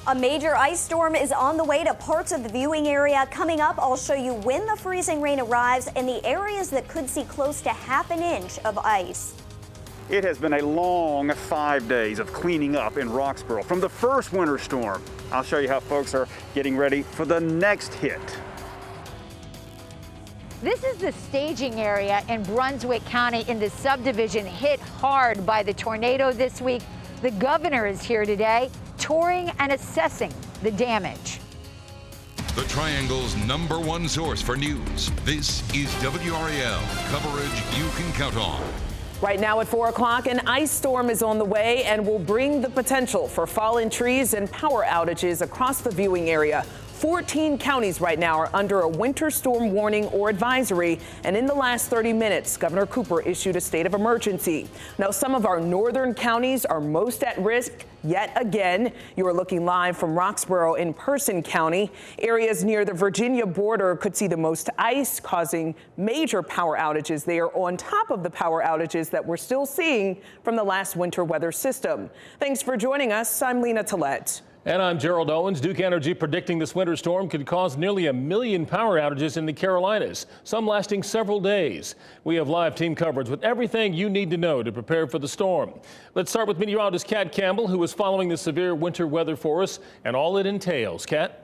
A major ice storm is on the way to parts of the viewing area. Coming up, I'll show you when the freezing rain arrives and the areas that could see close to ½ an inch of ice. It has been a long 5 days of cleaning up in Roxborough from the first winter storm. I'll show you how folks are getting ready for the next hit. This is the staging area in Brunswick County in the subdivision hit hard by the tornado this week. The governor is here today, touring and assessing the damage. The Triangle's #1 source for news. This is WRAL, coverage you can count on. Right now at 4 o'clock, an ice storm is on the way and will bring the potential for fallen trees and power outages across the viewing area. 14 counties right now are under a winter storm warning or advisory, and in the last 30 minutes, Governor Cooper issued a state of emergency. Now, some of our northern counties are most at risk yet again. You are looking live from Roxborough in Person County. Areas near the Virginia border could see the most ice, causing major power outages there on top of the power outages that we're still seeing from the last winter weather system. Thanks for joining us. I'm Lena Tillett. And I'm Gerald Owens. Duke Energy predicting this winter storm could cause nearly 1 million power outages in the Carolinas, some lasting several days. We have live team coverage with everything you need to know to prepare for the storm. Let's start with meteorologist Kat Campbell, who is following the severe winter weather for us and all it entails. Kat?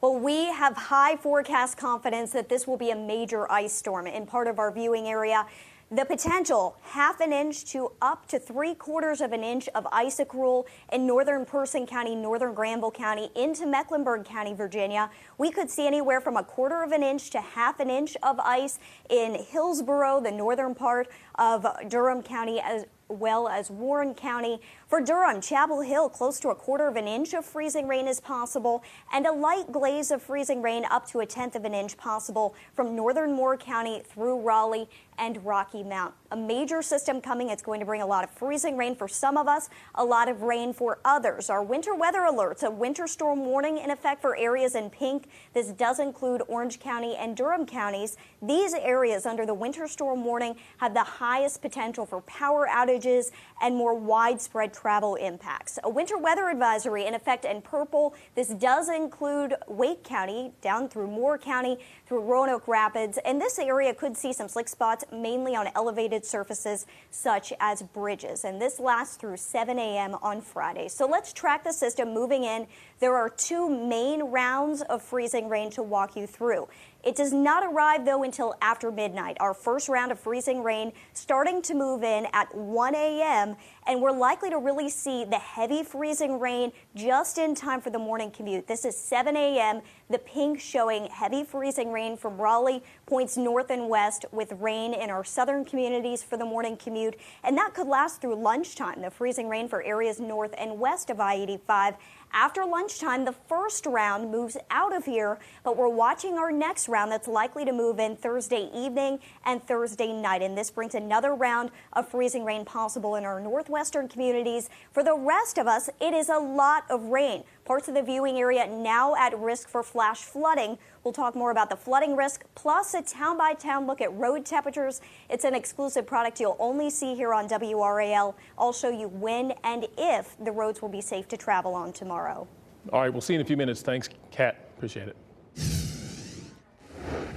Well, we have high forecast confidence that this will be a major ice storm in part of our viewing area. The potential ½ an inch to up to 3/4 of an inch of ice accrual in northern Person County, northern Granville County into Mecklenburg County, Virginia. We could see anywhere from 1/4 of an inch to ½ an inch of ice in Hillsborough, the northern part of Durham County, as well as Warren County. For Durham, Chapel Hill, close to 1/4 of an inch of freezing rain is possible, and a light glaze of freezing rain up to 1/10 of an inch possible from northern Moore County through Raleigh and Rocky Mount. A major system coming. It's going to bring a lot of freezing rain for some of us, a lot of rain for others. Our winter weather alerts, a winter storm warning in effect for areas in pink. This does include Orange County and Durham counties. These areas under the winter storm warning have the highest potential for power outages and more widespread travel impacts. A winter weather advisory in effect in purple. This does include Wake County down through Moore County, through Roanoke Rapids, and this area could see some slick spots mainly on elevated surfaces such as bridges, and this lasts through 7 a.m. on Friday. So let's track the system moving in. There are 2 main rounds of freezing rain to walk you through. It does not arrive, though, until after midnight. Our first round of freezing rain starting to move in at 1 a.m., and we're likely to really see the heavy freezing rain just in time for the morning commute. This is 7 a.m., the pink showing heavy freezing rain from Raleigh, points north and west with rain in our southern communities for the morning commute, and that could last through lunchtime. The freezing rain for areas north and west of I-85. After lunchtime, the first round moves out of here, but we're watching our next round that's likely to move in Thursday evening and Thursday night. And this brings another round of freezing rain possible in our northwestern communities. For the rest of us, it is a lot of rain. Parts of the viewing area now at risk for flash flooding. We'll talk more about the flooding risk, plus a town-by-town look at road temperatures. It's an exclusive product you'll only see here on WRAL. I'll show you when and if the roads will be safe to travel on tomorrow. All right, we'll see you in a few minutes. Thanks, Kat. Appreciate it.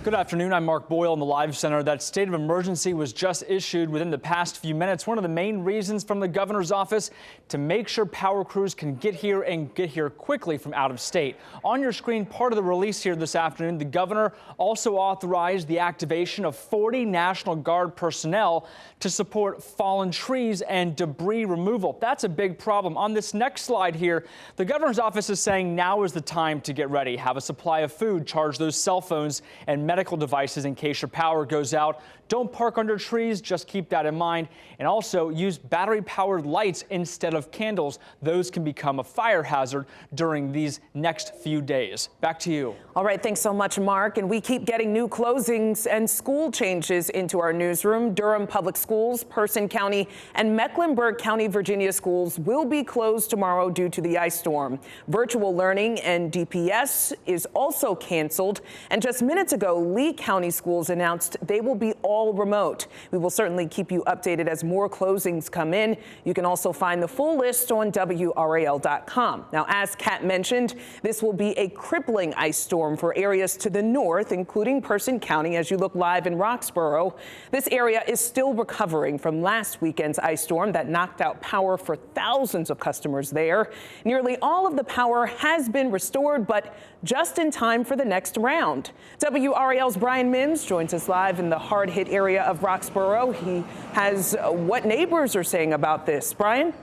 Good afternoon. I'm Mark Boyle in the Live Center. That state of emergency was just issued within the past few minutes. One of the main reasons from the governor's office to make sure power crews can get here and get here quickly from out of state. On your screen, part of the release here this afternoon, the governor also authorized the activation of 40 National Guard personnel to support fallen trees and debris removal. That's a big problem. On this next slide here, the governor's office is saying now is the time to get ready. Have a supply of food, charge those cell phones and medical devices in case your power goes out. Don't park under trees, just keep that in mind. And also use battery-powered lights instead of candles. Those can become a fire hazard during these next few days. Back to you. All right, thanks so much, Mark. And we keep getting new closings and school changes into our newsroom. Durham Public Schools, Person County, and Mecklenburg County, Virginia schools will be closed tomorrow due to the ice storm. Virtual learning and DPS is also canceled. And just minutes ago, Lee County schools announced they will be all remote. We will certainly keep you updated as more closings come in. You can also find the full list on WRAL.com. Now, as Kat mentioned, this will be a crippling ice storm for areas to the north, including Person County. As you look live in Roxborough, this area is still recovering from last weekend's ice storm that knocked out power for thousands of customers there. Nearly all of the power has been restored, but just in time for the next round. WRAL's Brian Mims joins us live in the hard-hit area of Roxborough. He has what neighbors are saying about this. Brian?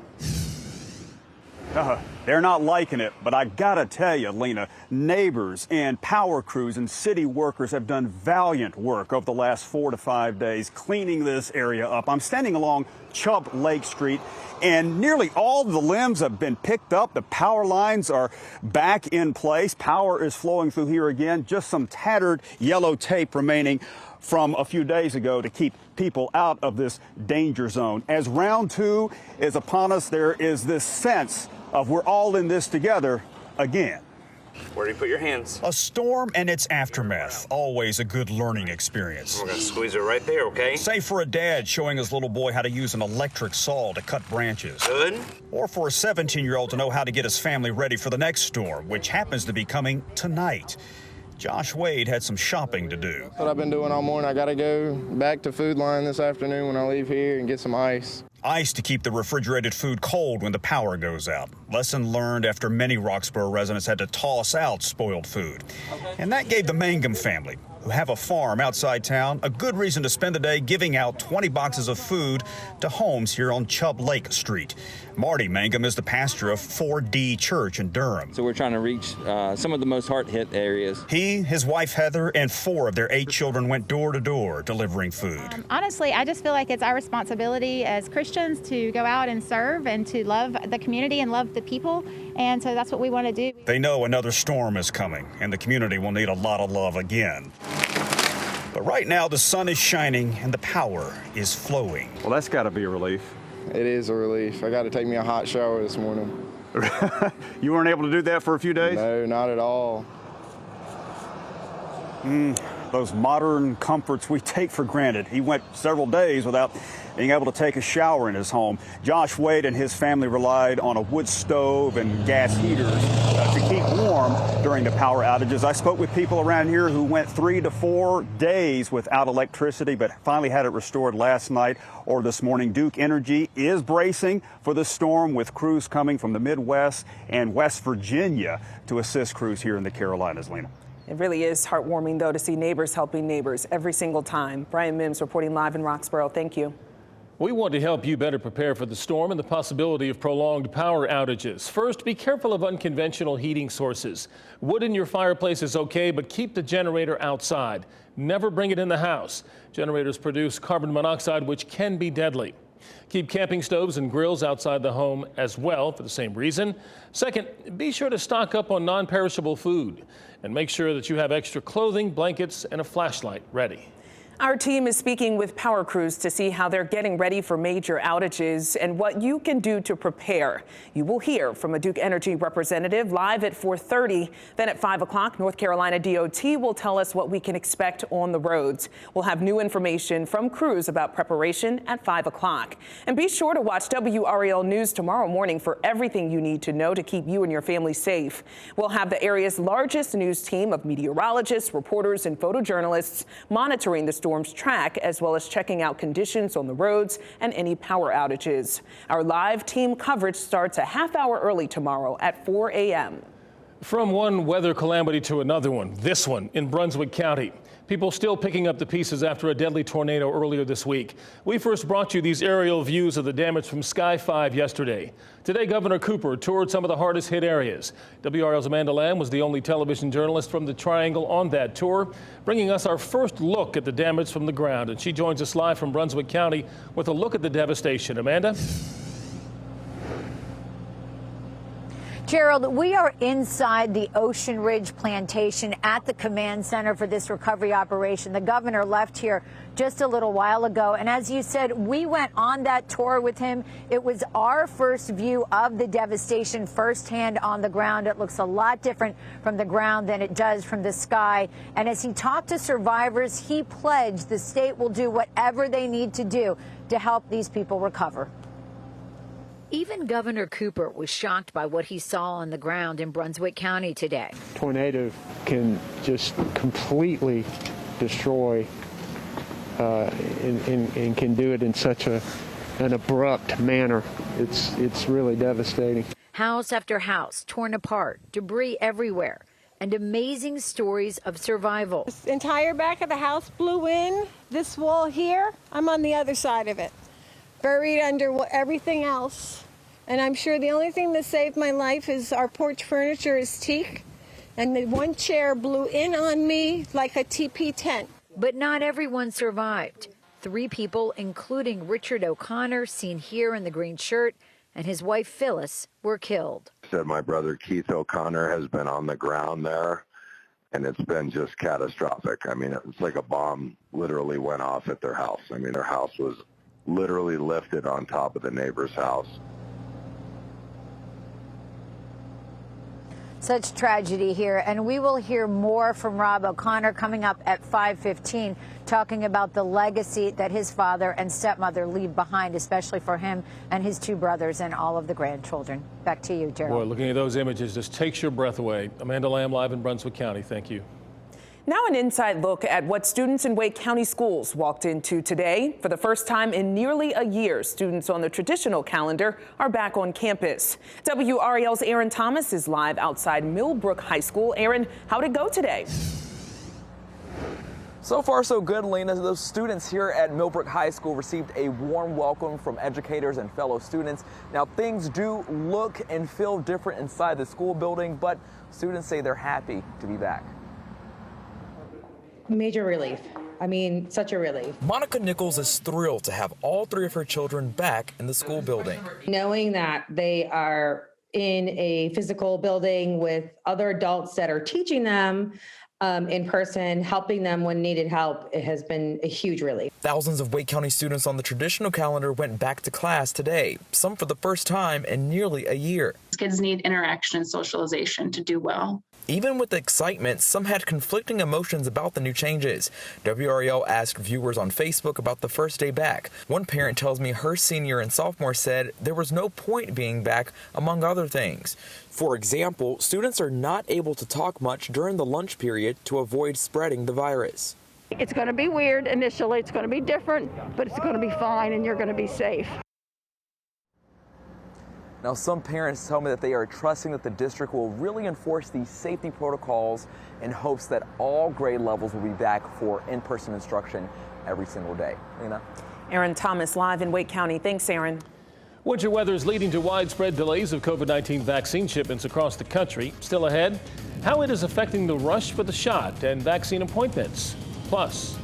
They're not liking it, but I gotta tell you, Lena, neighbors and power crews and city workers have done valiant work over the last 4 to 5 days cleaning this area up. I'm standing along Chubb Lake Street, and nearly all the limbs have been picked up. The power lines are back in place. Power is flowing through here again. Just some tattered yellow tape remaining from a few days ago to keep people out of this danger zone. As round 2 is upon us, there is this sense of we're all in this together again. Where do you put your hands? A storm and its aftermath, always a good learning experience. We're gonna squeeze it right there, okay? Say for a dad showing his little boy how to use an electric saw to cut branches. Good. Or for a 17-year-old to know how to get his family ready for the next storm, which happens to be coming tonight. Josh Wade had some shopping to do. What I've been doing all morning, I gotta go back to Food Line this afternoon when I leave here and get some ice. Ice to keep the refrigerated food cold when the power goes out. Lesson learned after many Roxborough residents had to toss out spoiled food. And that gave the Mangum family, who have a farm outside town, a good reason to spend the day giving out 20 boxes of food to homes here on Chubb Lake Street. Marty Mangum is the pastor of 4D Church in Durham. So we're trying to reach some of the most hard-hit areas. He, his wife Heather, and 4 of their 8 children went door to door delivering food. Honestly, I just feel like it's our responsibility as Christians to go out and serve and to love the community and love the people. And so that's what we want to do. They know another storm is coming, and the community will need a lot of love again. But right now, the sun is shining and the power is flowing. Well, that's got to be a relief. It is a relief. I got to take me a hot shower this morning. You weren't able to do that for a few days? No, not at all. Those modern comforts we take for granted. He went several days without being able to take a shower in his home. Josh Wade and his family relied on a wood stove and gas heaters to keep warm during the power outages. I spoke with people around here who went 3 to 4 days without electricity, but finally had it restored last night or this morning. Duke Energy is bracing for the storm, with crews coming from the Midwest and West Virginia to assist crews here in the Carolinas, Lena. It really is heartwarming, though, to see neighbors helping neighbors every single time. Brian Mims reporting live in Roxborough. Thank you. We want to help you better prepare for the storm and the possibility of prolonged power outages. First, be careful of unconventional heating sources. Wood in your fireplace is okay, but keep the generator outside. Never bring it in the house. Generators produce carbon monoxide, which can be deadly. Keep camping stoves and grills outside the home as well for the same reason. Second, be sure to stock up on non-perishable food and make sure that you have extra clothing, blankets, and a flashlight ready. Our team is speaking with power crews to see how they're getting ready for major outages and what you can do to prepare. You will hear from a Duke Energy representative live at 4:30. Then at 5 o'clock, North Carolina DOT will tell us what we can expect on the roads. We'll have new information from crews about preparation at 5 o'clock. And be sure to watch WRAL News tomorrow morning for everything you need to know to keep you and your family safe. We'll have the area's largest news team of meteorologists, reporters, and photojournalists monitoring the storm's track, as well as checking out conditions on the roads and any power outages. Our live team coverage starts a half hour early tomorrow at 4 a.m. From one weather calamity to another one, this one in Brunswick County. People still picking up the pieces after a deadly tornado earlier this week. We first brought you these aerial views of the damage from Sky 5 yesterday. Today, Governor Cooper toured some of the hardest hit areas. WRAL's Amanda Lamb was the only television journalist from the Triangle on that tour, bringing us our first look at the damage from the ground. And she joins us live from Brunswick County with a look at the devastation. Amanda? Gerald, we are inside the Ocean Ridge plantation at the command center for this recovery operation. The governor left here just a little while ago. And as you said, we went on that tour with him. It was our first view of the devastation firsthand on the ground. It looks a lot different from the ground than it does from the sky. And as he talked to survivors, he pledged the state will do whatever they need to do to help these people recover. Even Governor Cooper was shocked by what he saw on the ground in Brunswick County today. Tornado can just completely destroy and can do it in such an abrupt manner. It's really devastating. House after house torn apart, debris everywhere, and amazing stories of survival. This entire back of the house blew in. This wall here, I'm on the other side of it, buried under everything else. And I'm sure the only thing that saved my life is our porch furniture is teak, and the one chair blew in on me like a teepee tent. But not everyone survived. 3 people, including Richard O'Connor, seen here in the green shirt, and his wife Phyllis, were killed. Said my brother Keith O'Connor has been on the ground there, and it's been just catastrophic. I mean, it's like a bomb literally went off at their house. I mean, their house was literally lifted on top of the neighbor's house. Such tragedy here, and we will hear more from Rob O'Connor coming up at 5:15, talking about the legacy that his father and stepmother leave behind, especially for him and his 2 brothers and all of the grandchildren. Back to you, Gerald. Boy, looking at those images just takes your breath away. Amanda Lamb, live in Brunswick County. Thank you. Now an inside look at what students in Wake County schools walked into today. For the first time in nearly a year, students on the traditional calendar are back on campus. WRAL's Aaron Thomas is live outside Millbrook High School. Aaron, how'd it go today? So far, so good, Lena. Those students here at Millbrook High School received a warm welcome from educators and fellow students. Now, things do look and feel different inside the school building, but students say they're happy to be back. Major relief. I mean, such a relief. Monica Nichols is thrilled to have all 3 of her children back in the school building. Knowing that they are in a physical building with other adults that are teaching them in person, helping them when needed help, it has been a huge relief. Thousands of Wake County students on the traditional calendar went back to class today, some for the first time in nearly a year. Kids need interaction and socialization to do well. Even with the excitement, some had conflicting emotions about the new changes. WRAL asked viewers on Facebook about the first day back. One parent tells me her senior and sophomore said there was no point being back, among other things. For example, students are not able to talk much during the lunch period to avoid spreading the virus. It's going to be weird initially, it's going to be different, but it's going to be fine and you're going to be safe. Now, some parents tell me that they are trusting that the district will really enforce these safety protocols in hopes that all grade levels will be back for in-person instruction every single day. Lena? Aaron Thomas live in Wake County. Thanks, Aaron. Winter weather is leading to widespread delays of COVID-19 vaccine shipments across the country. Still ahead, how it is affecting the rush for the shot and vaccine appointments. Plus,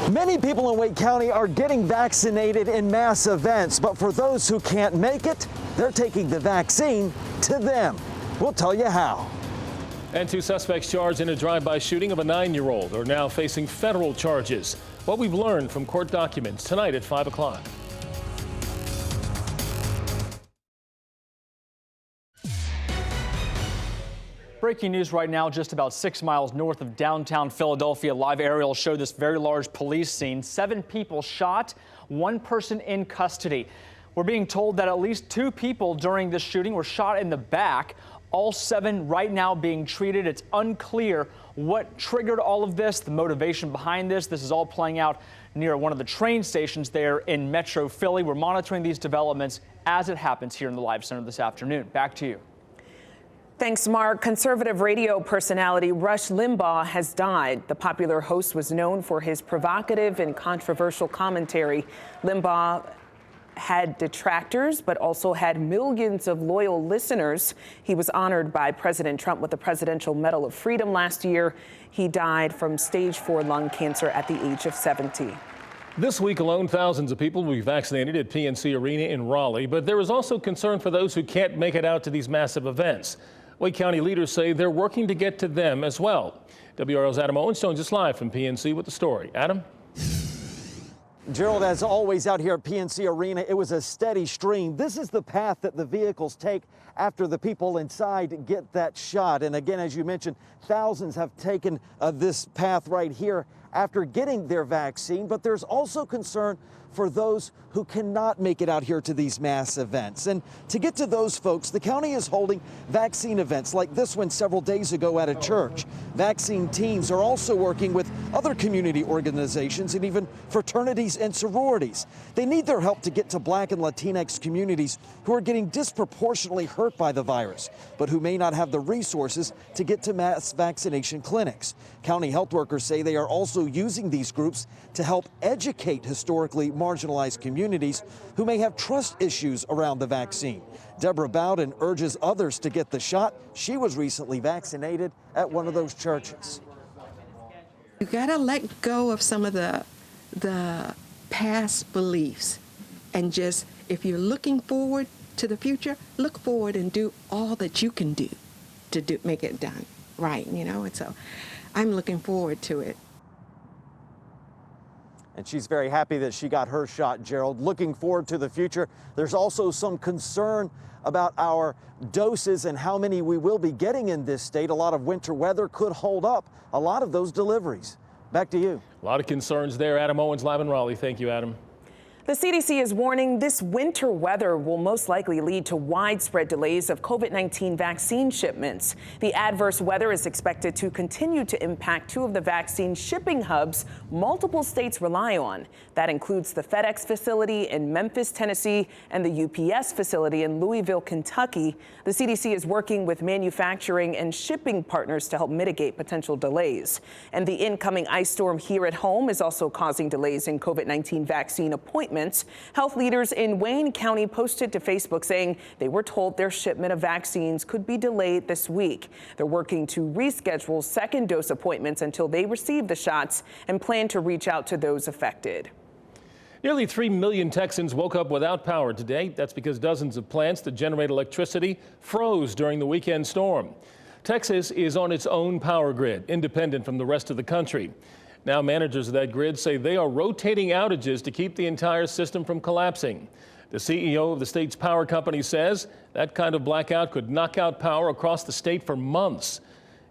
many people in Wake County are getting vaccinated in mass events, but for those who can't make it, they're taking the vaccine to them. We'll tell you how. And 2 suspects charged in a drive-by shooting of a 9-year-old are now facing federal charges. What we've learned from court documents tonight at 5 o'clock. Breaking news right now, just about 6 miles north of downtown Philadelphia. Live aerials show this very large police scene. 7 people shot, 1 person in custody. We're being told that at least 2 people during this shooting were shot in the back. All 7 right now being treated. It's unclear what triggered all of this, the motivation behind this. This is all playing out near one of the train stations there in Metro Philly. We're monitoring these developments as it happens here in the Live Center this afternoon. Back to you. Thanks, Mark. Conservative radio personality Rush Limbaugh has died. The popular host was known for his provocative and controversial commentary. Limbaugh had detractors, but also had millions of loyal listeners. He was honored by President Trump with the Presidential Medal of Freedom last year. He died from stage 4 lung cancer at the age of 70. This week alone, thousands of people will be vaccinated at PNC Arena in Raleigh, but there is also concern for those who can't make it out to these massive events. Wake County leaders say they're working to get to them as well. WRAL's Adam Owens joins us live from PNC with the story. Adam? Gerald, as always out here at PNC Arena, it was a steady stream. This is the path that the vehicles take after the people inside get that shot. And again, as you mentioned, thousands have taken this path right here after getting their vaccine. But there's also concern for those who cannot make it out here to these mass events. And to get to those folks, the county is holding vaccine events like this one several days ago at a church. Vaccine teams are also working with other community organizations and even fraternities and sororities. They need their help to get to Black and Latinx communities who are getting disproportionately hurt by the virus, but who may not have the resources to get to mass vaccination clinics. County health workers say they are also using these groups to help educate historically marginalized communities who may have trust issues around the vaccine. Deborah Bowden urges others to get the shot. She was recently vaccinated at one of those churches. You gotta let go of some of the past beliefs and just, if you're looking forward to the future, look forward and do all that you can do to make it done right, you know? And so I'm looking forward to it. And she's very happy that she got her shot, Gerald. Looking forward to the future. There's also some concern about our doses and how many we will be getting in this state. A lot of winter weather could hold up a lot of those deliveries. Back to you. A lot of concerns there. Adam Owens live in Raleigh. Thank you, Adam. The CDC is warning this winter weather will most likely lead to widespread delays of COVID-19 vaccine shipments. The adverse weather is expected to continue to impact two of the vaccine shipping hubs multiple states rely on. That includes the FedEx facility in Memphis, Tennessee, and the UPS facility in Louisville, Kentucky. The CDC is working with manufacturing and shipping partners to help mitigate potential delays. And the incoming ice storm here at home is also causing delays in COVID-19 vaccine appointments. Health leaders in Wayne County posted to Facebook saying they were told their shipment of vaccines could be delayed this week. They're working to reschedule second dose appointments until they receive the shots and plan to reach out to those affected. Nearly 3 million Texans woke up without power today. That's because dozens of plants that generate electricity froze during the weekend storm. Texas is on its own power grid, independent from the rest of the country. Now managers of that grid say they are rotating outages to keep the entire system from collapsing. The CEO of the state's power company says that kind of blackout could knock out power across the state for months.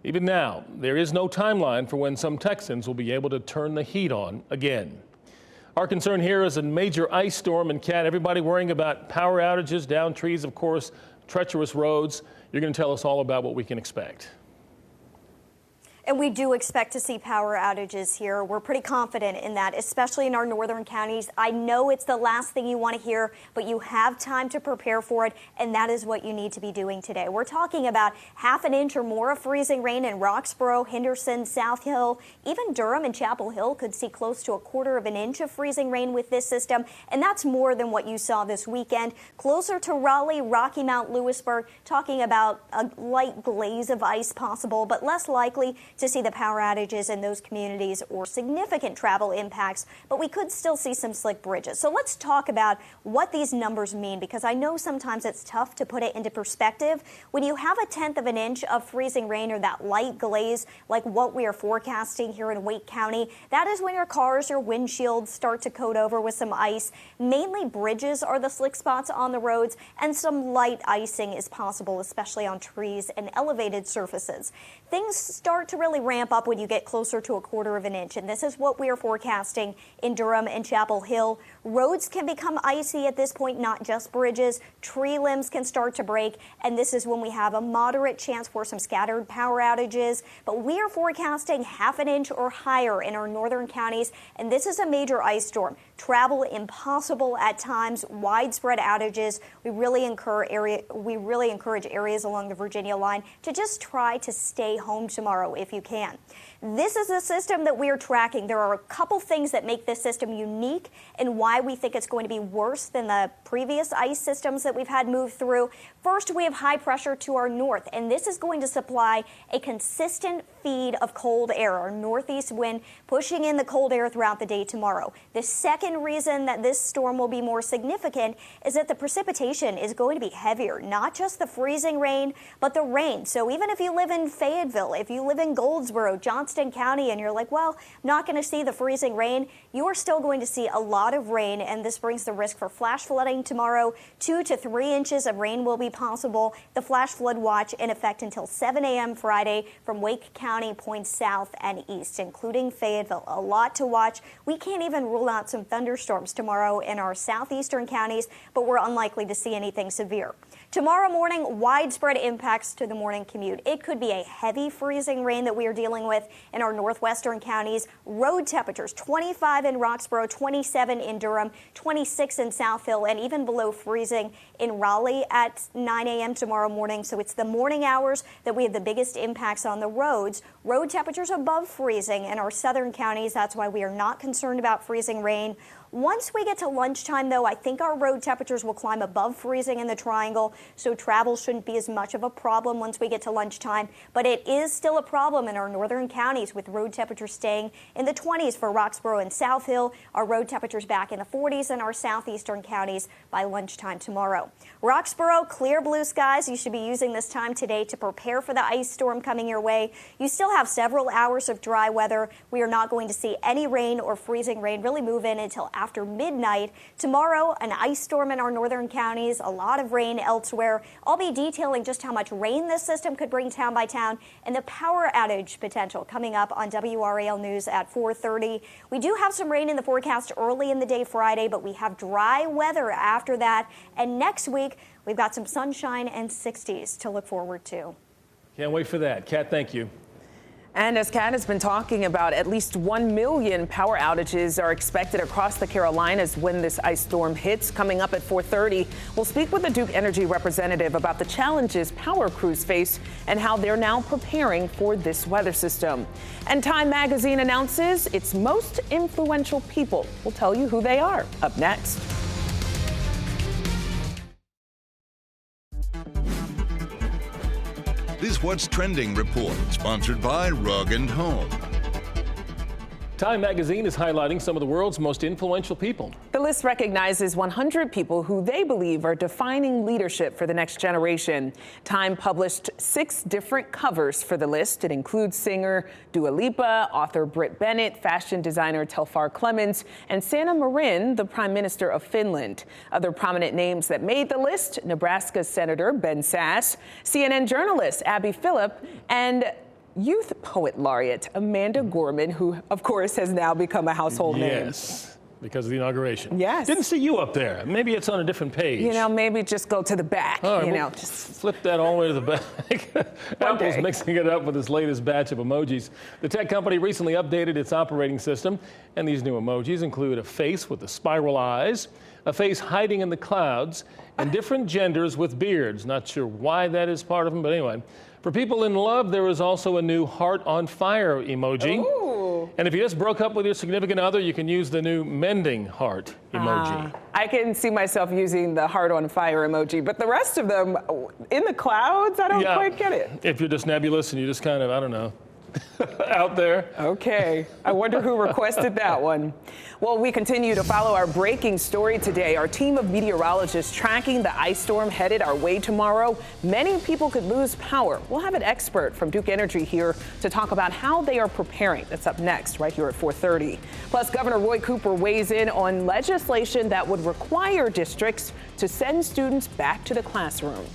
Even now, there is no timeline for when some Texans will be able to turn the heat on again. Our concern here is a major ice storm, and Kat, everybody worrying about power outages, downed trees, of course, treacherous roads. You're going to tell us all about what we can expect. And we do expect to see power outages here. We're pretty confident in that, especially in our northern counties. I know it's the last thing you want to hear, but you have time to prepare for it, and that is what you need to be doing today. We're talking about half an inch or more of freezing rain in Roxborough, Henderson, South Hill. Even Durham and Chapel Hill could see close to 1/4 of an inch of freezing rain with this system, and that's more than what you saw this weekend. Closer to Raleigh, Rocky Mount, Lewisburg, talking about a light glaze of ice possible, but less likely to see the power outages in those communities or significant travel impacts, but we could still see some slick bridges. So let's talk about what these numbers mean, because I know sometimes it's tough to put it into perspective. When you have 1/10 of an inch of freezing rain or that light glaze like what we are forecasting here in Wake County, that is when your cars, your windshields start to coat over with some ice. Mainly bridges are the slick spots on the roads, and some light icing is possible, especially on trees and elevated surfaces. Things start to really ramp up when you get closer to 1/4 of an inch, and this is what we are forecasting in Durham and Chapel Hill. Roads can become icy at this point, not just bridges. Tree limbs can start to break, and this is when we have a moderate chance for some scattered power outages. But we are forecasting half an inch or higher in our northern counties, and this is a major ice storm. Travel impossible at times, widespread outages. We really encourage areas along the Virginia line to just try to stay home tomorrow if you you can. This is a system that we are tracking. There are a couple things that make this system unique and why we think it's going to be worse than the previous ice systems that we've had move through. First, we have high pressure to our north, and this is going to supply a consistent feed of cold air, our northeast wind pushing in the cold air throughout the day tomorrow. The second reason that this storm will be more significant is that the precipitation is going to be heavier, not just the freezing rain, but the rain. So even if you live in Fayetteville, if you live in Goldsboro, Johnston County, and you're like, well, I'm not going to see the freezing rain, you are still going to see a lot of rain, and this brings the risk for flash flooding tomorrow. 2 to 3 inches of rain will be possible. The flash flood watch in effect until 7 a.m. Friday from Wake County points south and east, including Fayetteville. A lot to watch. We can't even rule out some thunderstorms tomorrow in our southeastern counties, but we're unlikely to see anything severe. Tomorrow morning, widespread impacts to the morning commute. It could be a heavy freezing rain that we are dealing with in our northwestern counties. Road temperatures 25 in Roxborough, 27 in Durham, 26 in South Hill, and even below freezing in Raleigh at 9 a.m. tomorrow morning. So it's the morning hours that we have the biggest impacts on the roads. Road temperatures above freezing in our southern counties. That's why we are not concerned about freezing rain. Once we get to lunchtime, though, I think our road temperatures will climb above freezing in the triangle, so travel shouldn't be as much of a problem once we get to lunchtime. But it is still a problem in our northern counties with road temperatures staying in the 20s for Roxborough and South Hill. Our road temperatures back in the 40s in our southeastern counties by lunchtime tomorrow. Roxborough, clear blue skies. You should be using this time today to prepare for the ice storm coming your way. You still have several hours of dry weather. We are not going to see any rain or freezing rain really move in until after midnight. Tomorrow, an ice storm in our northern counties, a lot of rain elsewhere. I'll be detailing just how much rain this system could bring town by town and the power outage potential coming up on WRAL News at 4:30. We do have some rain in the forecast early in the day Friday, but we have dry weather after that. And next week, we've got some sunshine and 60s to look forward to. Can't wait for that. Kat, thank you. And as Kat has been talking about, at least 1 million power outages are expected across the Carolinas when this ice storm hits. Coming up at 4:30, we'll speak with the Duke Energy representative about the challenges power crews face and how they're now preparing for this weather system. And Time Magazine announces its most influential people. We'll tell you who they are up next. This What's Trending report, sponsored by Rug & Home. Time Magazine is highlighting some of the world's most influential people. The list recognizes 100 people who they believe are defining leadership for the next generation. Time published 6 different covers for the list. It includes singer Dua Lipa, author Britt Bennett, fashion designer Telfar Clemens, and Sanna Marin, the Prime Minister of Finland. Other prominent names that made the list: Nebraska Senator Ben Sasse, CNN journalist Abby Phillip, and Youth Poet Laureate Amanda Gorman, who, of course, has now become a household name. Yes, because of the inauguration. Yes. Didn't see you up there. Maybe it's on a different page. You know, maybe just go to the back. All right, you we'll know, just flip that all the way to the back. Apple's mixing it up with its latest batch of emojis. The tech company recently updated its operating system, and these new emojis include a face with the spiral eyes, a face hiding in the clouds, and different genders with beards. Not sure why that is part of them, but anyway. For people in love, there is also a new heart on fire emoji. Ooh. And if you just broke up with your significant other, you can use the new mending heart emoji. I can see myself using the heart on fire emoji, but the rest of them in the clouds, I don't quite get it. If you're just nebulous and you just kind of, I don't know, out there. Okay. I wonder who requested that one. Well, we continue to follow our breaking story today. Our team of meteorologists tracking the ice storm headed our way tomorrow. Many people could lose power. We'll have an expert from Duke Energy here to talk about how they are preparing. That's up next, right here at 4:30. Plus, Governor Roy Cooper weighs in on legislation that would require districts to send students back to the classroom.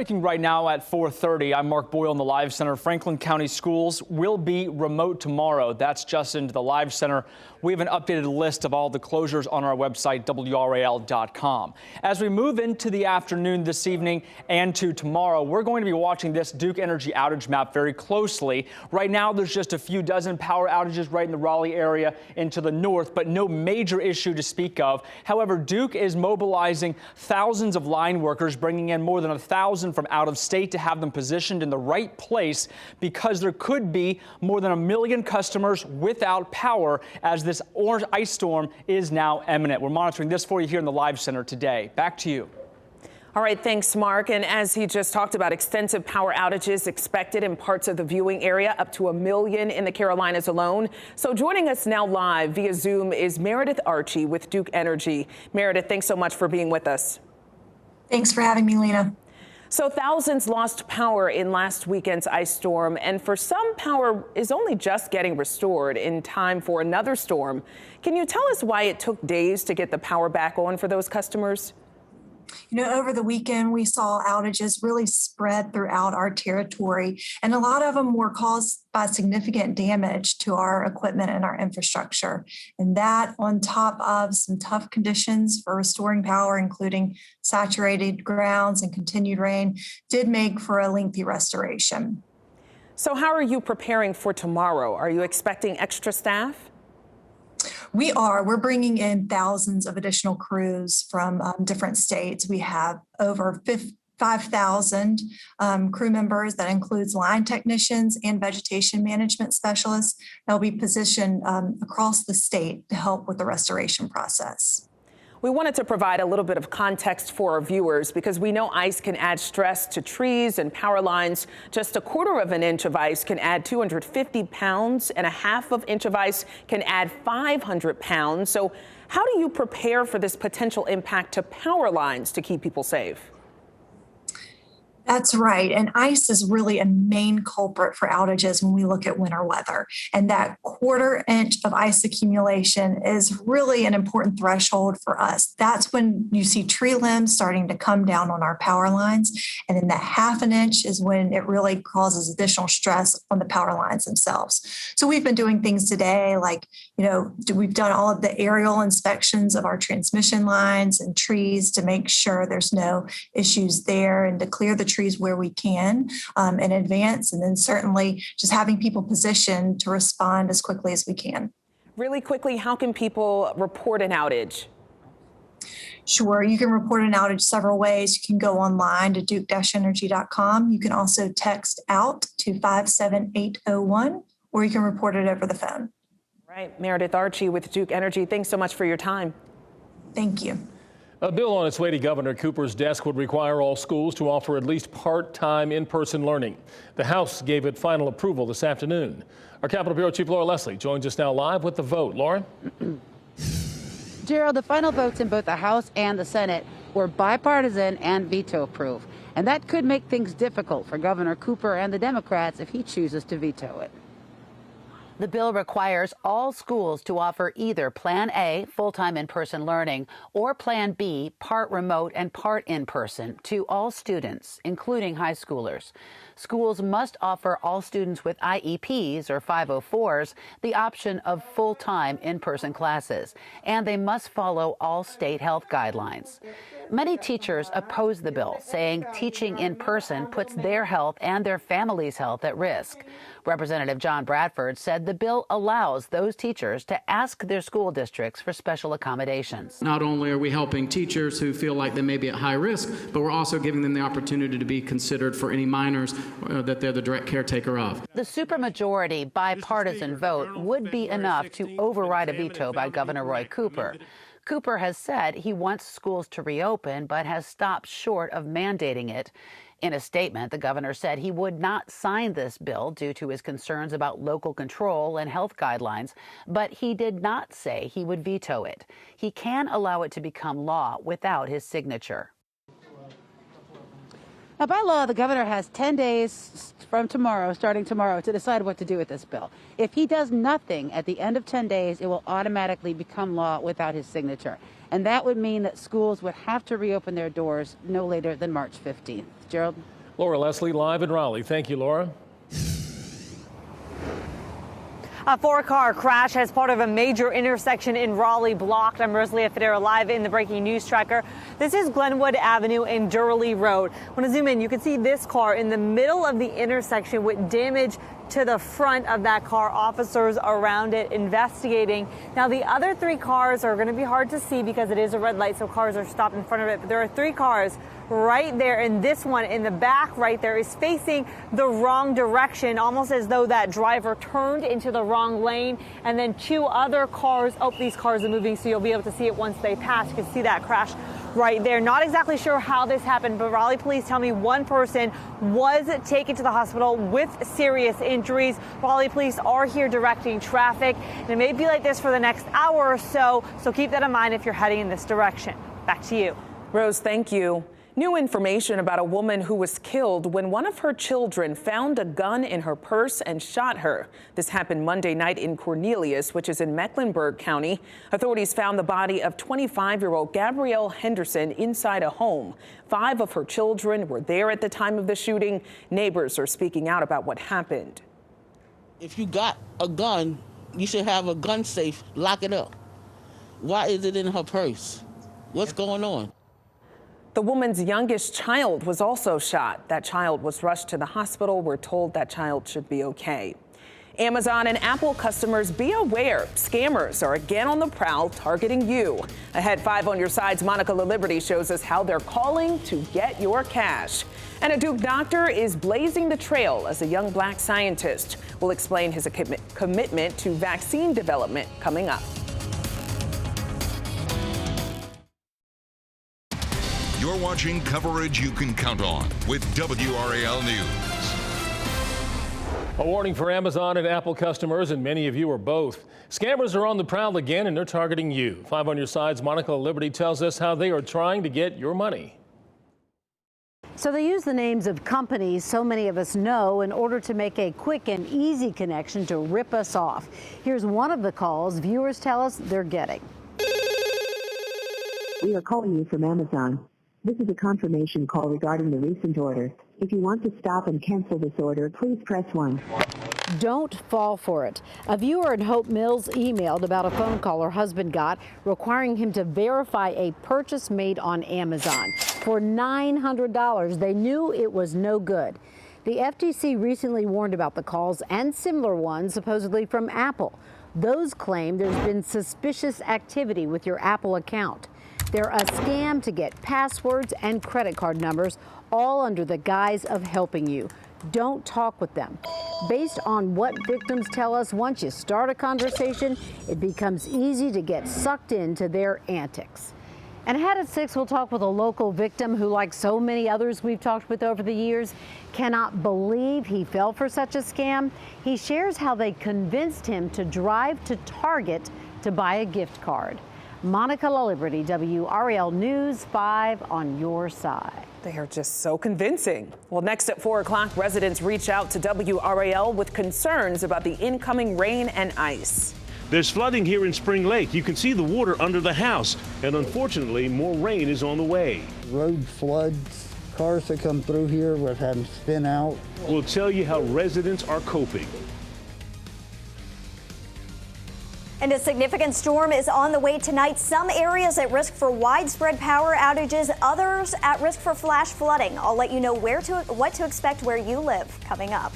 breaking right now at 4:30. I'm Mark Boyle in the Live Center. Franklin County schools will be remote tomorrow. That's just into the Live Center. We have an updated list of all the closures on our website, WRAL.com. As we move into the afternoon this evening and to tomorrow, we're going to be watching this Duke Energy outage map very closely. Right now, there's just a few dozen power outages right in the Raleigh area into the north, but no major issue to speak of. However, Duke is mobilizing thousands of line workers, bringing in more than 1,000 from out of state to have them positioned in the right place because there could be more than 1 million customers without power as this orange ice storm is now imminent. We're monitoring this for you here in the Live Center today. Back to you. All right, thanks, Mark. And as he just talked about, extensive power outages expected in parts of the viewing area, up to 1 million in the Carolinas alone. So joining us now live via Zoom is Meredith Archie with Duke Energy. Meredith, thanks so much for being with us. Thanks for having me, Lena. So thousands lost power in last weekend's ice storm, and for some, power is only just getting restored in time for another storm. Can you tell us why it took days to get the power back on for those customers? You know, over the weekend, we saw outages really spread throughout our territory, and a lot of them were caused by significant damage to our equipment and our infrastructure. And that, on top of some tough conditions for restoring power, including saturated grounds and continued rain, did make for a lengthy restoration. So how are you preparing for tomorrow? Are you expecting extra staff? We are. We're bringing in thousands of additional crews from different states. We have over 5,000 crew members. That includes line technicians and vegetation management specialists that will be positioned across the state to help with the restoration process. We wanted to provide a little bit of context for our viewers because we know ice can add stress to trees and power lines. Just 1/4 inch of ice can add 250 pounds, and 1/2 inch of ice can add 500 pounds. So how do you prepare for this potential impact to power lines to keep people safe? That's right. And ice is really a main culprit for outages when we look at winter weather. And that 1/4 inch of ice accumulation is really an important threshold for us. That's when you see tree limbs starting to come down on our power lines. And then that 1/2 inch is when it really causes additional stress on the power lines themselves. So we've been doing things today like, we've done all of the aerial inspections of our transmission lines and trees to make sure there's no issues there and to clear the trees where we can in advance, and then certainly just having people positioned to respond as quickly as we can. Really quickly, how can people report an outage? Sure, you can report an outage several ways. You can go online to duke-energy.com. You can also text out to 57801, or you can report it over the phone. Right, Meredith Archie with Duke Energy. Thanks so much for your time. Thank you. A bill on its way to Governor Cooper's desk would require all schools to offer at least part-time in-person learning. The House gave it final approval this afternoon. Our Capitol Bureau Chief Laura Leslie joins us now live with the vote. Laura? Gerald, the final votes in both the House and the Senate were bipartisan and veto-proof. And that could make things difficult for Governor Cooper and the Democrats if he chooses to veto it. The bill requires all schools to offer either Plan A, full-time in-person learning, or Plan B, part remote and part in-person, to all students, including high schoolers. Schools must offer all students with IEPs or 504s the option of full-time in-person classes, and they must follow all state health guidelines. Many teachers oppose the bill, saying teaching in person puts their health and their families' health at risk. Representative John Bradford said the bill allows those teachers to ask their school districts for special accommodations. Not only are we helping teachers who feel like they may be at high risk, but we're also giving them the opportunity to be considered for any minors that they're the direct caretaker of. The supermajority bipartisan vote would be enough to override a veto by Governor Roy Cooper. Cooper has said he wants schools to reopen, but has stopped short of mandating it. In a statement, the governor said he would not sign this bill due to his concerns about local control and health guidelines, but he did not say he would veto it. He can allow it to become law without his signature. Now, by law, the governor has 10 days from tomorrow, starting tomorrow, to decide what to do with this bill. If he does nothing at the end of 10 days, it will automatically become law without his signature. And that would mean that schools would have to reopen their doors no later than March 15th. Gerald? Laura Leslie live in Raleigh. Thank you, Laura. A four-car crash as part of a major intersection in Raleigh blocked. I'm Rosalia Federa live in the breaking news tracker. This is Glenwood Avenue and Durley Road. When I zoom in, you can see this car in the middle of the intersection with damage to the front of that car. Officers around it investigating. Now, the other three cars are going to be hard to see because it is a red light, so cars are stopped in front of it. But there are three cars right there, and this one in the back right there is facing the wrong direction, almost as though that driver turned into the wrong lane. And then two other cars, these cars are moving, so you'll be able to see it once they pass. You can see that crash right there. Not exactly sure how this happened, but Raleigh police tell me one person was taken to the hospital with serious injuries. Raleigh police are here directing traffic, and it may be like this for the next hour or so, so keep that in mind if you're heading in this direction. Back to you. Rose, thank you. New information about a woman who was killed when one of her children found a gun in her purse and shot her. This happened Monday night in Cornelius, which is in Mecklenburg County. Authorities found the body of 25-year-old Gabrielle Henderson inside a home. 5 of her children were there at the time of the shooting. Neighbors are speaking out about what happened. If you got a gun, you should have a gun safe, lock it up. Why is it in her purse? What's going on? The woman's youngest child was also shot. That child was rushed to the hospital. We're told that child should be okay. Amazon and Apple customers, be aware. Scammers are again on the prowl, targeting you. Ahead 5 on your side's Monica LaLiberty shows us how they're calling to get your cash. And a Duke doctor is blazing the trail as a young black scientist. We'll explain his commitment to vaccine development coming up. You're watching coverage you can count on with WRAL News. A warning for Amazon and Apple customers, and many of you are both. Scammers are on the prowl again, and they're targeting you. 5 on your side's Monica LaLiberty tells us how they are trying to get your money. So they use the names of companies so many of us know in order to make a quick and easy connection to rip us off. Here's one of the calls viewers tell us they're getting. We are calling you from Amazon. This is a confirmation call regarding the recent order. If you want to stop and cancel this order, please press 1. Don't fall for it. A viewer in Hope Mills emailed about a phone call her husband got requiring him to verify a purchase made on Amazon for $900. They knew it was no good. The FTC recently warned about the calls and similar ones supposedly from Apple. Those claim there's been suspicious activity with your Apple account. They're a scam to get passwords and credit card numbers, all under the guise of helping you. Don't talk with them. Based on what victims tell us, once you start a conversation, it becomes easy to get sucked into their antics. And ahead at 6, we'll talk with a local victim who, like so many others we've talked with over the years, cannot believe he fell for such a scam. He shares how they convinced him to drive to Target to buy a gift card. Monica LaLiberty, WRAL News 5 on your side. They are just so convincing. Well, next at 4 o'clock, residents reach out to WRAL with concerns about the incoming rain and ice. There's flooding here in Spring Lake. You can see the water under the house, and unfortunately, more rain is on the way. Road floods, cars that come through here would have them spin out. We'll tell you how residents are coping. And a significant storm is on the way tonight. Some areas at risk for widespread power outages, others at risk for flash flooding. I'll let you know what to expect where you live coming up.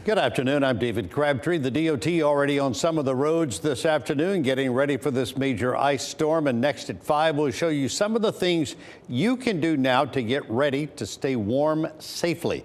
Good afternoon. I'm David Crabtree. The DOT already on some of the roads this afternoon, getting ready for this major ice storm. And next at 5, we'll show you some of the things you can do now to get ready to stay warm safely.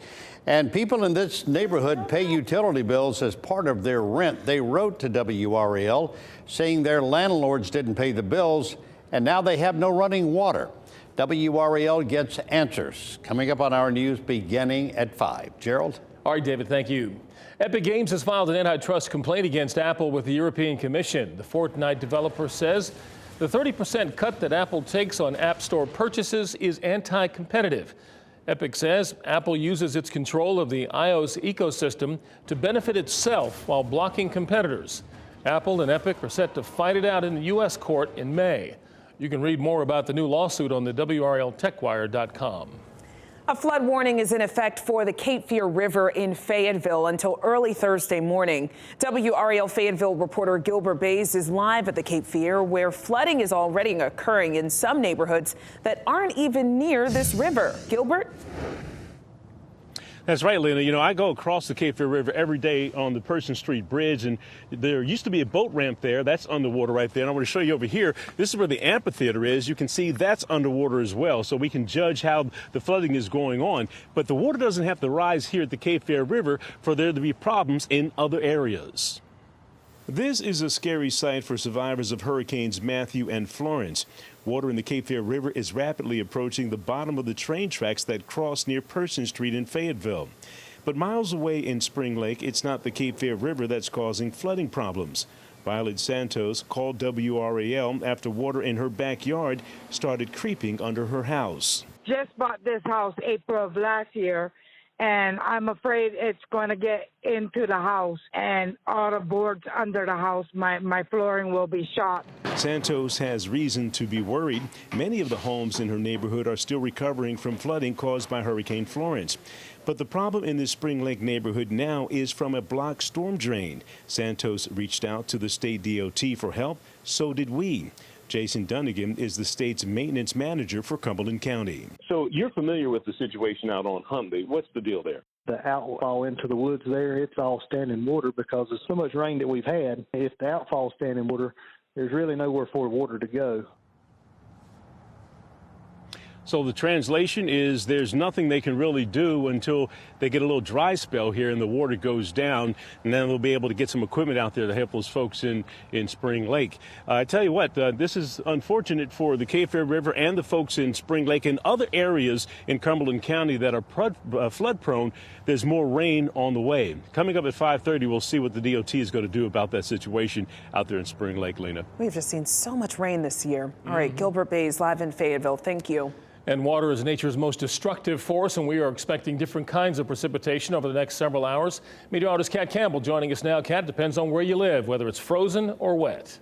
And people in this neighborhood pay utility bills as part of their rent. They wrote to WRAL saying their landlords didn't pay the bills, and now they have no running water. WRAL gets answers coming up on our news beginning at 5. Gerald? All right, David, thank you. Epic Games has filed an antitrust complaint against Apple with the European Commission. The Fortnite developer says The 30% cut that Apple takes on App Store purchases is anti-competitive. Epic says Apple uses its control of the iOS ecosystem to benefit itself while blocking competitors. Apple and Epic are set to fight it out in the U.S. court in May. You can read more about the new lawsuit on the WRALTechWire.com. A flood warning is in effect for the Cape Fear River in Fayetteville until early Thursday morning. WRAL Fayetteville reporter Gilbert Bays is live at the Cape Fear, where flooding is already occurring in some neighborhoods that aren't even near this river. Gilbert? That's right, Lena. You know, I go across the Cape Fear River every day on the Person Street Bridge, and there used to be a boat ramp there. That's underwater right there. And I want to show you over here. This is where the amphitheater is. You can see that's underwater as well, so we can judge how the flooding is going on. But the water doesn't have to rise here at the Cape Fear River for there to be problems in other areas. This is a scary sight for survivors of Hurricanes Matthew and Florence. Water in the Cape Fear River is rapidly approaching the bottom of the train tracks that cross near Person Street in Fayetteville. But miles away in Spring Lake, it's not the Cape Fear River that's causing flooding problems. Violet Santos called WRAL after water in her backyard started creeping under her house. Just bought this house April of last year, and I'm afraid it's going to get into the house, and all the boards under the house, my flooring will be shot. Santos has reason to be worried. Many of the homes in her neighborhood are still recovering from flooding caused by Hurricane Florence. But the problem in this Spring Lake neighborhood now is from a blocked storm drain. Santos reached out to the state DOT for help. So did we. Jason Dunnigan is the state's maintenance manager for Cumberland County. So you're familiar with the situation out on Huntley. What's the deal there? The outfall into the woods there, it's all standing water because of so much rain that we've had. If the outfall is standing water, there's really nowhere for water to go. So the translation is there's nothing they can really do until they get a little dry spell here and the water goes down, and then they'll be able to get some equipment out there to help those folks in Spring Lake. I tell you what, this is unfortunate for the Cape Fear River and the folks in Spring Lake and other areas in Cumberland County that are flood prone. There's more rain on the way. Coming up at 5:30, we'll see what the DOT is going to do about that situation out there in Spring Lake, Lena. We've just seen so much rain this year. All right, Gilbert Bays live in Fayetteville. Thank you. And water is nature's most destructive force, and we are expecting different kinds of precipitation over the next several hours. Meteorologist Kat Campbell joining us now. Kat, depends on where you live, whether it's frozen or wet.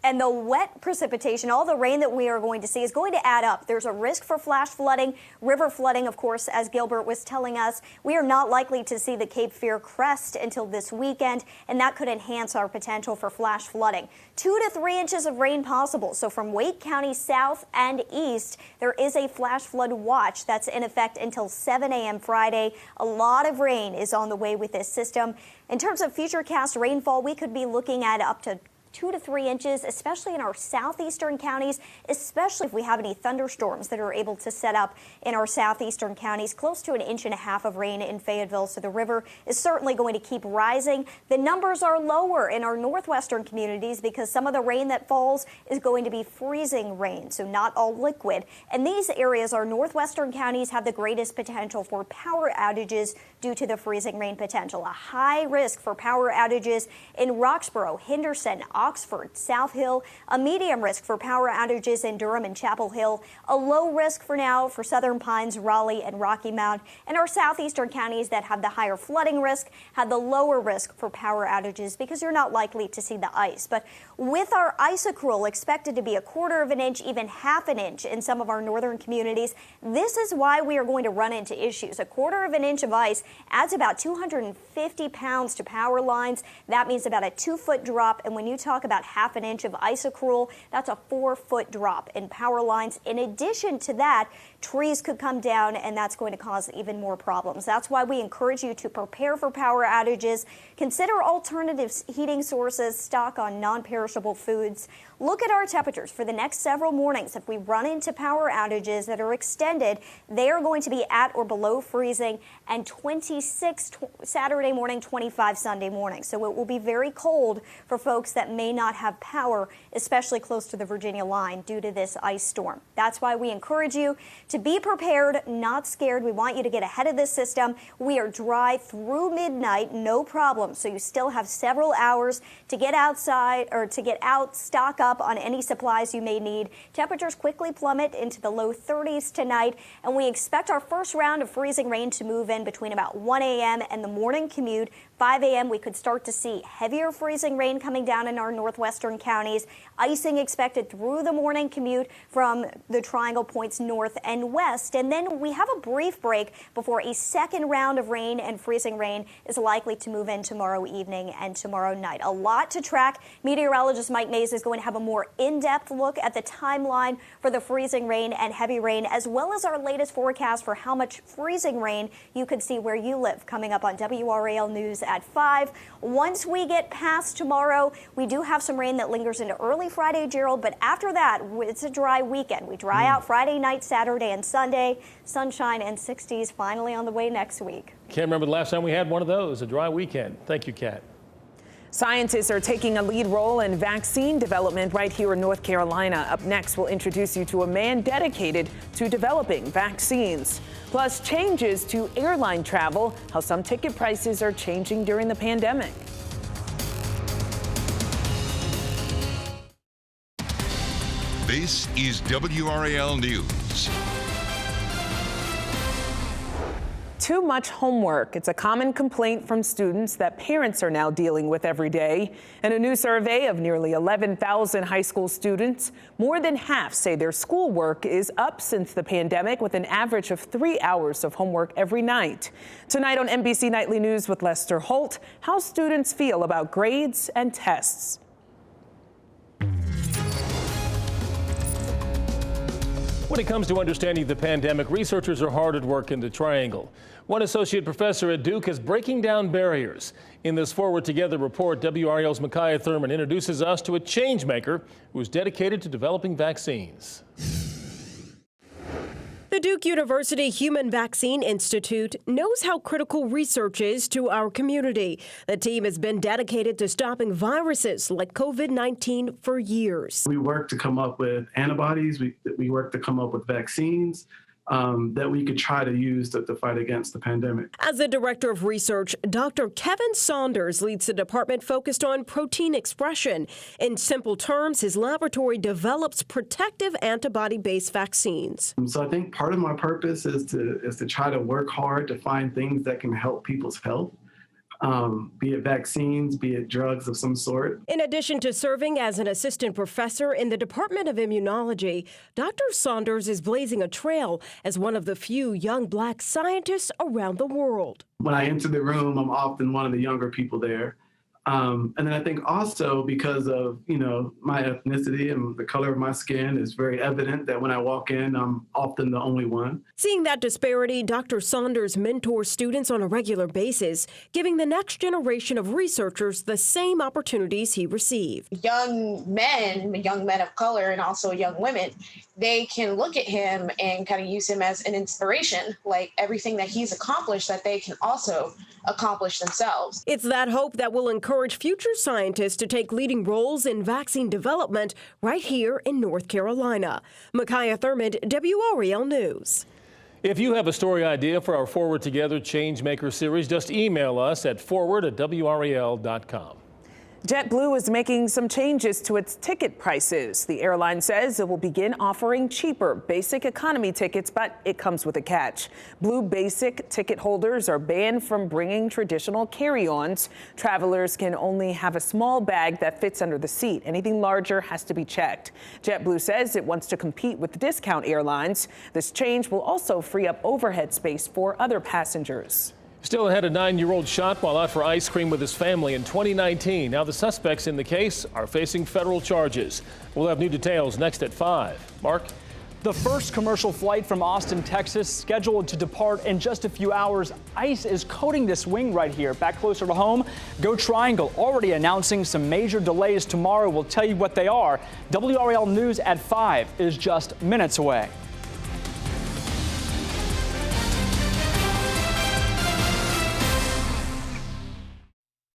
And the wet precipitation, all the rain that we are going to see is going to add up. There's a risk for flash flooding, river flooding, of course, as Gilbert was telling us. We are not likely to see the Cape Fear crest until this weekend, and that could enhance our potential for flash flooding. 2 to 3 inches of rain possible. So from Wake County south and east, there is a flash flood watch that's in effect until 7 a.m. Friday. A lot of rain is on the way with this system. In terms of futurecast rainfall, we could be looking at up to 2 to 3 inches, especially in our southeastern counties, especially if we have any thunderstorms that are able to set up in our southeastern counties, close to 1.5 inches of rain in Fayetteville. So the river is certainly going to keep rising. The numbers are lower in our northwestern communities because some of the rain that falls is going to be freezing rain, so not all liquid. And these areas, our northwestern counties, have the greatest potential for power outages due to the freezing rain potential. A high risk for power outages in Roxborough, Henderson, Oxford, South Hill, a medium risk for power outages in Durham and Chapel Hill, a low risk for now for Southern Pines, Raleigh, and Rocky Mount. And our southeastern counties that have the higher flooding risk have the lower risk for power outages because you're not likely to see the ice. But with our ice accrual expected to be 1/4 inch, even 1/2 inch in some of our northern communities, this is why we are going to run into issues. 1/4 inch of ice adds about 250 pounds to power lines. That means about a 2-foot drop. And when you talk about 1/2 inch of ice accrual, that's a 4-foot drop in power lines. In addition to that, trees could come down, and that's going to cause even more problems. That's why we encourage you to prepare for power outages. Consider alternative heating sources, stock on non-perishable foods. Look at our temperatures for the next several mornings. If we run into power outages that are extended, they are going to be at or below freezing, and 26 Saturday morning, 25 Sunday morning. So it will be very cold for folks that may may not have power, especially close to the Virginia line due to this ice storm. That's why we encourage you to be prepared, not scared. We want you to get ahead of this system. We are dry through midnight, no problem. So you still have several hours to get outside or to get out, stock up on any supplies you may need. Temperatures quickly plummet into the low 30s tonight, and we expect our first round of freezing rain to move in between about 1 a.m. and the morning commute. 5 a.m. we could start to see heavier freezing rain coming down in our northwestern counties. Icing expected through the morning commute from the Triangle Points north and west. And then we have a brief break before a second round of rain and freezing rain is likely to move in tomorrow evening and tomorrow night. A lot to track. Meteorologist Mike Mays is going to have a more in-depth look at the timeline for the freezing rain and heavy rain, as well as our latest forecast for how much freezing rain you could see where you live, coming up on WRAL News at 5. Once we get past tomorrow, we do have some rain that lingers into early Friday, Gerald, but after that, it's a dry weekend. We dry out Friday night, Saturday, and Sunday. Sunshine and 60s finally on the way next week. Can't remember the last time we had one of those, a dry weekend. Thank you, Kat. Scientists are taking a lead role in vaccine development right here in North Carolina. Up next, we'll introduce you to a man dedicated to developing vaccines. Plus, changes to airline travel, how some ticket prices are changing during the pandemic. This is WRAL News. Too much homework. It's a common complaint from students that parents are now dealing with every day. In a new survey of nearly 11,000 high school students, more than half say their schoolwork is up since the pandemic, with an average of 3 hours of homework every night. Tonight on NBC Nightly News with Lester Holt, how students feel about grades and tests. When it comes to understanding the pandemic, researchers are hard at work in the Triangle. One associate professor at Duke is breaking down barriers. In this Forward Together report, WRAL's Micaiah Thurman introduces us to a change maker who is dedicated to developing vaccines. The Duke University Human Vaccine Institute knows how critical research is to our community. The team has been dedicated to stopping viruses like COVID-19 for years. We work to come up with antibodies. We work to come up with vaccines that we could try to use to fight against the pandemic. As the director of research, Dr. Kevin Saunders leads the department focused on protein expression. In simple terms, his laboratory develops protective antibody-based vaccines. So I think part of my purpose is to try to work hard to find things that can help people's health. Be it vaccines, be it drugs of some sort. In addition to serving as an assistant professor in the Department of Immunology, Dr. Saunders is blazing a trail as one of the few young black scientists around the world. When I enter the room, I'm often one of the younger people there. And then I think also because of, my ethnicity and the color of my skin, is very evident that when I walk in, I'm often the only one. Seeing that disparity, Dr. Saunders mentors students on a regular basis, giving the next generation of researchers the same opportunities he received. Young men of color, and also young women, they can look at him and kind of use him as an inspiration, like everything that he's accomplished, that they can also accomplish themselves. It's that hope that will encourage future scientists to take leading roles in vaccine development right here in North Carolina. Micaiah Thurman, WRAL News. If you have a story idea for our Forward Together Changemaker series, just email us at forward@wral.com. JetBlue is making some changes to its ticket prices. The airline says it will begin offering cheaper basic economy tickets, but it comes with a catch. Blue basic ticket holders are banned from bringing traditional carry-ons. Travelers can only have a small bag that fits under the seat. Anything larger has to be checked. JetBlue says it wants to compete with discount airlines. This change will also free up overhead space for other passengers. Still ahead, a 9-year-old shot while out for ice cream with his family in 2019. Now the suspects in the case are facing federal charges. We'll have new details next at 5. Mark? The first commercial flight from Austin, Texas, scheduled to depart in just a few hours. Ice is coating this wing right here. Back closer to home, Go Triangle already announcing some major delays tomorrow. We'll tell you what they are. WRAL News at 5 is just minutes away.